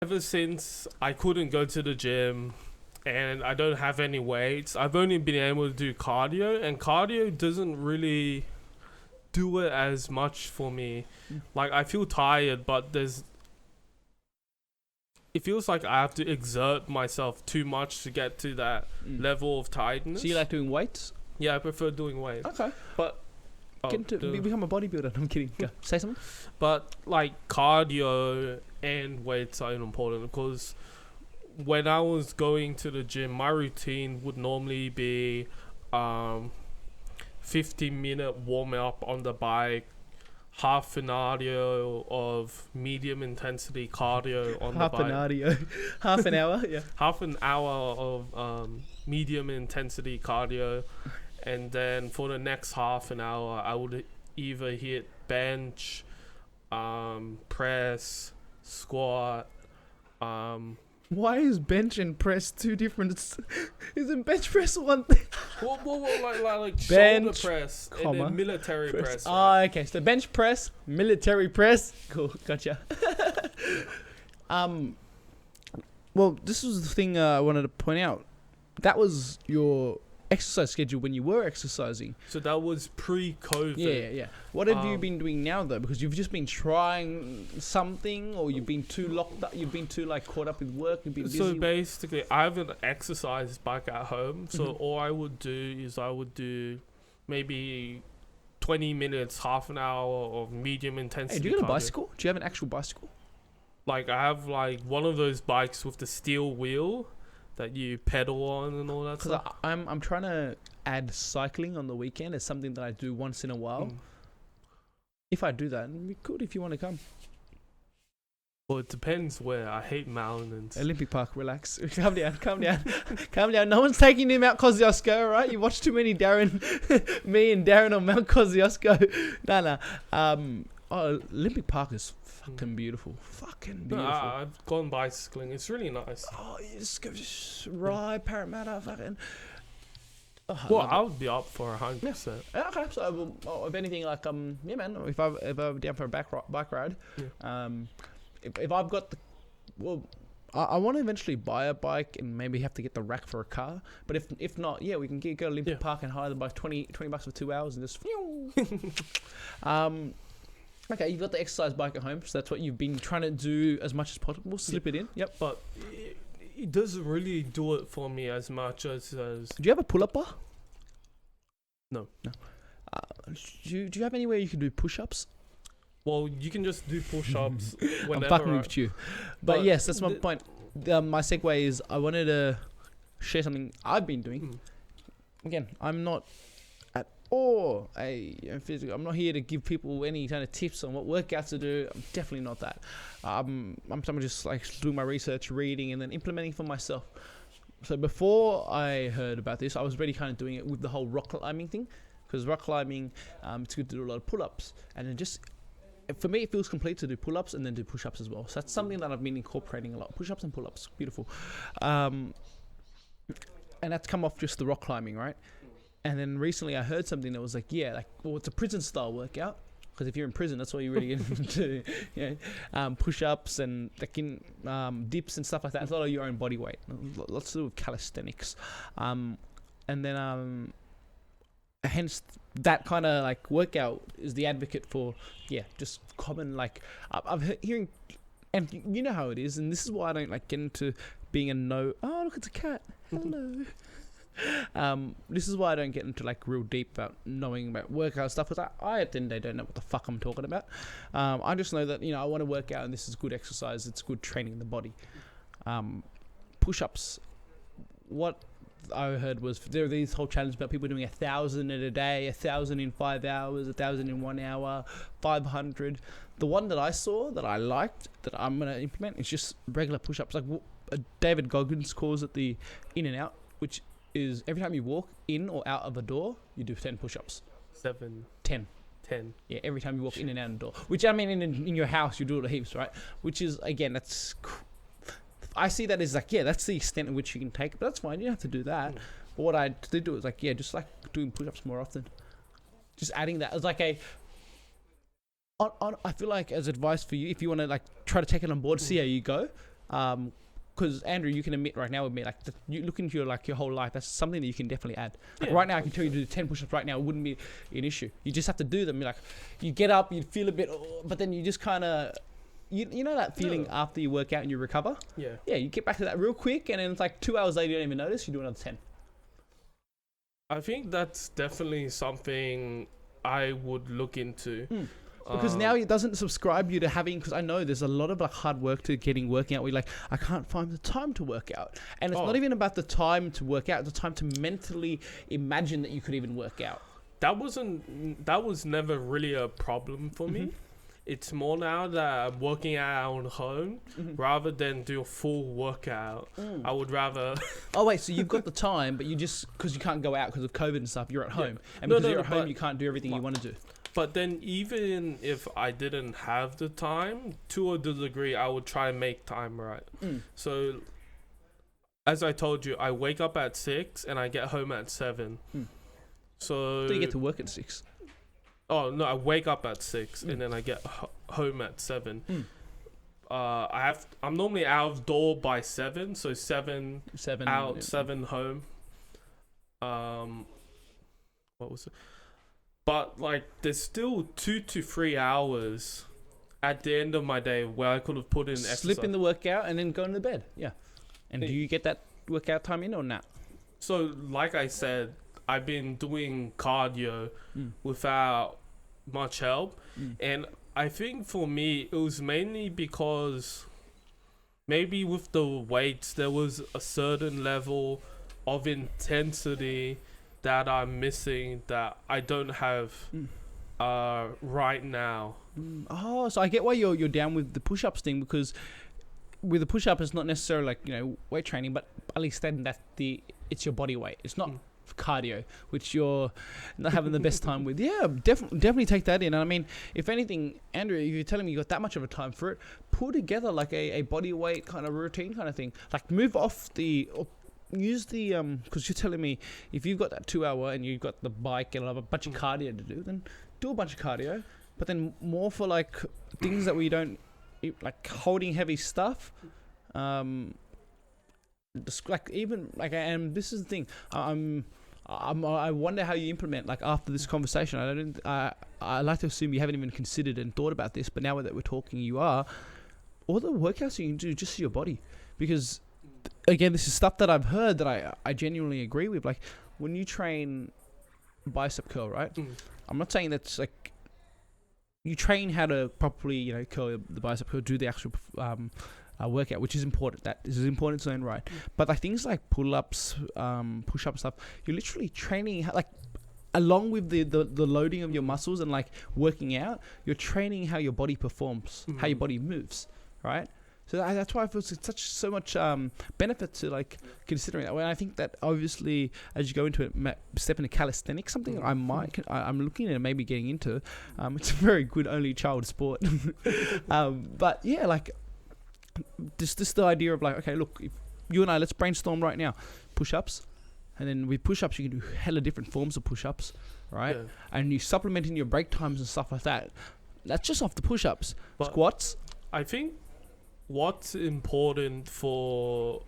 Ever since I couldn't go to the gym and I don't have any weights, I've only been able to do cardio, and cardio doesn't really do it as much for me. Like, I feel tired, but it feels like I have to exert myself too much to get to that level of tiredness. So you like doing weights? Yeah, I prefer doing weights. Okay. But become a bodybuilder. I'm kidding. Go. Say something. But like cardio and weights are important, because when I was going to the gym, my routine would normally be 15-minute warm up on the bike, half an hour of medium intensity cardio on the bike. Half an hour, yeah. Half an hour of medium intensity cardio, and then for the next half an hour, I would either hit bench, press, squat. Why is bench and press two different? Isn't bench press one thing? Like Bench, shoulder press, and comma, then military press. Ah, okay. So bench press, military press. Cool, gotcha. Well, this was the thing I wanted to point out. That was your exercise schedule when you were exercising. So that was pre-COVID. Yeah. What have you been doing now though? Because you've just been trying something, or you've been too locked up. You've been too caught up with work. You've been busy. So basically, I have an exercise bike at home. So all I would do is maybe 20 minutes, half an hour of medium intensity. Hey, do you got a cardio. bicycle? Do you have an actual bicycle? Like, I have one of those bikes with the steel wheel that you pedal on and all that stuff. Because I'm trying to add cycling on the weekend as something that I do once in a while. If I do that, it'd be good if you want to come. Well, it depends where. I hate mountains. Olympic Park, relax. Calm down. Calm down. No one's taking you to Mount Kosciuszko, alright? You watch too many me and Darren on Mount Kosciuszko. Nah. Olympic Park is fucking beautiful. No, I've gone bicycling. It's really nice. Oh, you just ride Parramatta, fucking. Oh, Well, I would be up for 100%. Yeah, okay. So, if anything, yeah, man. If I'm down for a bike ride, if I've got I want to eventually buy a bike and maybe have to get the rack for a car. But if not, yeah, we can go to Olympic Park and hire the bike $20 for 2 hours and just. Okay, you've got the exercise bike at home, so that's what you've been trying to do as much as possible. Slip it in. Yep. But it doesn't really do it for me as much as. Do you have a pull-up bar? No. Do you have anywhere you can do push-ups? Well, you can just do push-ups whenever. I'm fucking with you. But yes, that's my point. My segue is I wanted to share something I've been doing. Again, I'm not at all physical. I'm not here to give people any kind of tips on what workouts to do. I'm definitely not that. I'm someone just doing my research, reading, and then implementing for myself. So before I heard about this, I was already kind of doing it with the whole rock climbing thing, because rock climbing, it's good to do a lot of pull-ups, and then just. For me, it feels complete to do pull-ups and then do push-ups as well. So that's something that I've been incorporating a lot. Push-ups and pull-ups. Beautiful. And that's come off just the rock climbing, right? And then recently I heard something that was it's a prison-style workout. Because if you're in prison, that's what you really get into. Push-ups and dips and stuff like that. It's a lot of your own body weight. Lots to do with calisthenics. And then... hence that kind of workout is the advocate for just common I've hearing, and you know how it is, and this is why I don't get into being oh look, it's a cat, hello. This is why I don't get into real deep about knowing about workout stuff, because I at the end of the day don't know what the fuck I'm talking about. I just know that I want to work out, and this is good exercise, it's good training the body. Push-ups, what I heard was there are these whole challenges about people doing 1,000 in a day, 1,000 in 5 hours, 1,000 in 1 hour, 500. The one that I saw that I liked that I'm gonna implement is just regular push-ups. David Goggins calls it the in and out, which is every time you walk in or out of a door, you do 10 push-ups. 10. Yeah, every time you walk in and out of a door. Which in your house you do it heaps, right? Which is again that's. I see that as that's the extent at which you can take it, but that's fine. You don't have to do that. But what I did do is just doing push-ups more often. Just adding that as I feel as advice for you, if you want to try to take it on board, see how you go. Because Andrew, you can admit right now with me, like you look into your whole life. That's something that you can definitely add. Like right now, I can tell you to do 10 push-ups right now. It wouldn't be an issue. You just have to do them. Like you get up, you feel a bit, but then you just kind of, you know that feeling after you work out and you recover. Yeah. Yeah, you get back to that real quick, and then it's like 2 hours later, you don't even notice. You do another 10. I think that's definitely something I would look into. Because now it doesn't subscribe you to having, because I know there's a lot of like hard work to working out. Where you're like, I can't find the time to work out. And it's not even about the time to work out, it's the time to mentally imagine that you could even work out. That was never really a problem for me. It's more now that I'm working out at home rather than do a full workout. I would rather... Oh, wait, so you've got the time, but you just... Because you can't go out because of COVID and stuff, you're at home. And because you're at home, you can't do everything you want to do. But then even if I didn't have the time, to a degree, I would try and make time, right? So, as I told you, I wake up at 6 and I get home at 7. So you get to work at 6. Oh no! I wake up at 6 and then I get home at 7. I'm normally out of door by 7, so 7 out, 7 home. What was it? But like, there's still 2 to 3 hours at the end of my day where I could have put in exercise. Slip in the workout and then go into bed. Yeah. And do you get that workout time in or not? So, like I said, I've been doing cardio without much help. And I think for me, it was mainly because maybe with the weights, there was a certain level of intensity that I'm missing that I don't have right now. Oh, so I get why you're down with the push-ups thing, because with the push-up, it's not necessarily like, weight training, but at least then it's your body weight. It's not cardio, which you're not having the best time with. Yeah, definitely take that in. And I mean, if anything, Andrew, if you're telling me you got that much of a time for it, pull together like a body weight kind of routine kind of thing. Like move off use the because you're telling me if you've got that 2 hour and you've got the bike and a bunch of cardio to do, then do a bunch of cardio, but then more for like things that we don't like, holding heavy stuff. Like even like, and this is the thing, I wonder how you implement, like after this conversation. I like to assume you haven't even considered and thought about this, but now that we're talking, you are. All the workouts you can do just for your body, because again, this is stuff that I've heard that I genuinely agree with. Like when you train bicep curl, right? I'm not saying that's like you train how to properly, curl the bicep curl, do the actual workout, which is important. That is important in its own right. But like things like pull-ups, push-up stuff, you're literally training like along with the loading of your muscles and like working out, you're training how your body performs, how your body moves, right? So that's why I feel so much benefit to like considering that. When I think that obviously as you go into it, step into calisthenics, something I'm looking at maybe getting into. It's a very good only child sport, but yeah, like just the idea of like, okay, look, if you and I, let's brainstorm right now, push-ups, and then with push-ups you can do hella different forms of push-ups, right? Yeah. And you supplement in your break times and stuff like that. That's just off the push-ups. But squats. I think what's important for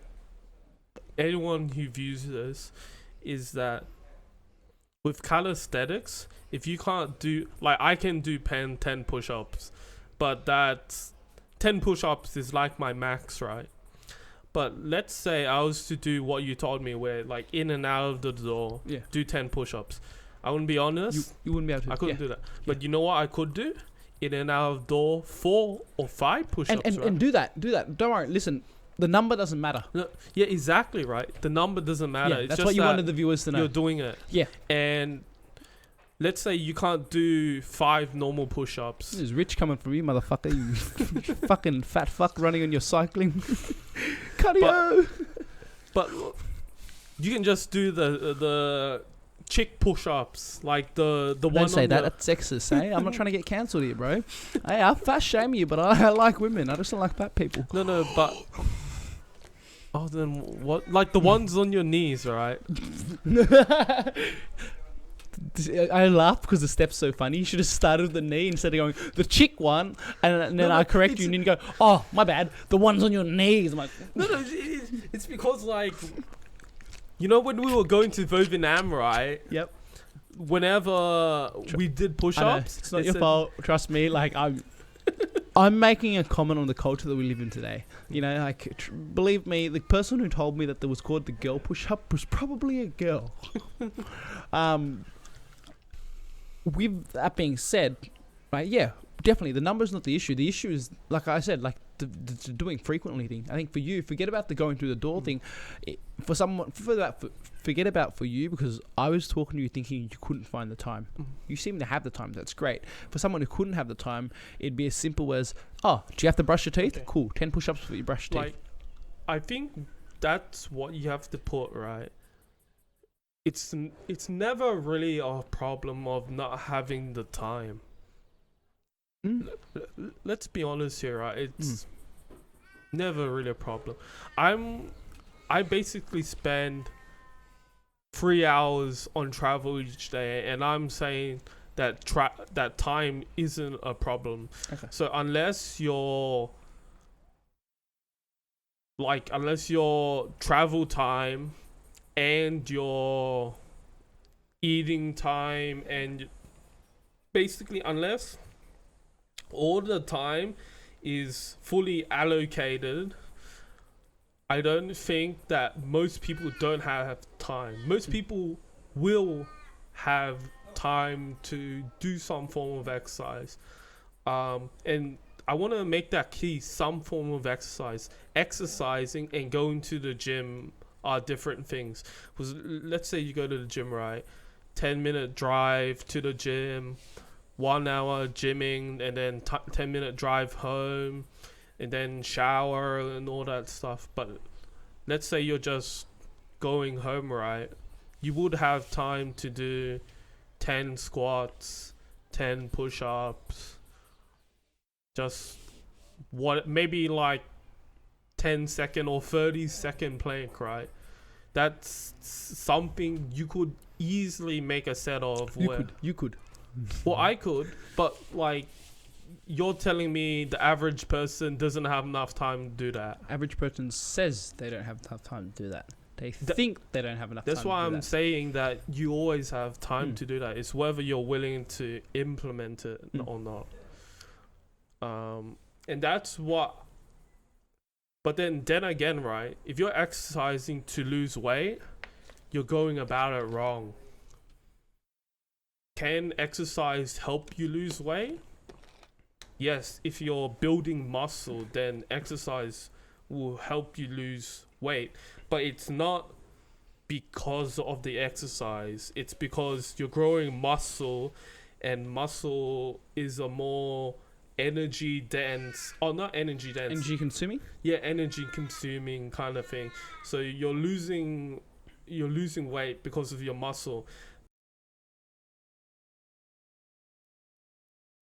anyone who views this is that with calisthenics, if you can't do, like I can do 10 push-ups, but that's 10 push-ups is like my max, right? But let's say I was to do what you told me, where like in and out of the door, do 10 push-ups. I wouldn't be honest. You wouldn't be able to. I couldn't do that. But you know what I could do? In and out of door 4 or 5 push-ups, and do that. Don't worry. Listen, the number doesn't matter. No, yeah, exactly right. The number doesn't matter. Yeah, it's that's just what you that wanted the viewers to know. You're doing it. Yeah. And let's say you can't do 5 normal push-ups. This is rich coming from you, motherfucker. You fucking fat fuck running on your cycling. Cardio. But you can just do the chick push-ups, like the one. Don't say that. That's sexist, eh? I'm not trying to get cancelled here, bro. Hey, I'll fat shame you, but I like women. I just don't like fat people. No, but oh, then what? Like the ones on your knees, right? I laugh because the step's so funny. You should have started with the knee instead of going the chick one, and then I correct you, and then you go, oh, my bad, the one's on your knees. I'm like, no, it's because like, you know, when we were going to Vietnam, right? Yep. Whenever we did push-ups, it's not your fault. Trust me. Like I'm making a comment on the culture that we live in today. You know, like believe me, the person who told me that there was called the girl push-up was probably a girl. With that being said, right? Yeah, definitely the number's not the issue. The issue is, like I said, like the doing frequently thing. I think for you, forget about the going through the door thing. For someone, forget about for you, because I was talking to you thinking you couldn't find the time. You seem to have the time. That's great. For someone who couldn't have the time, it'd be as simple as, oh, do you have to brush your teeth? Okay. Cool, 10 push-ups before you brush your teeth. Like, I think that's what you have to put, right? It's never really a problem of not having the time. Let's be honest here, right? It's never really a problem. I basically spend 3 hours on travel each day, and I'm saying that that time isn't a problem. Okay. So unless your travel time and your eating time, and basically unless all the time is fully allocated, I don't think that most people don't have time. Most people will have time to do some form of exercise. And I want to make that key, some form of exercise. Exercising and going to the gym are different things. Because let's say you go to the gym, right? 10-minute drive to the gym, 1 hour gymming, and then 10-minute drive home, and then shower and all that stuff. But let's say you're just going home, right? You would have time to do 10 squats, 10 push-ups, just maybe like 10-second or 30-second plank, right? That's something you could easily make a set of. You could. Well, I could, but like, you're telling me the average person doesn't have enough time to do that. Average person says they don't have enough time to do that. They think they don't have enough time to do that. That's why I'm saying that you always have time to do that. It's whether you're willing to implement it or not. And that's what... But then again, right? If you're exercising to lose weight, you're going about it wrong. Can exercise help you lose weight? Yes, if you're building muscle, then exercise will help you lose weight. But it's not because of the exercise. It's because you're growing muscle, and muscle is a more energy dense, or not energy dense. Energy consuming? Yeah, energy consuming kind of thing. So you're losing weight because of your muscle.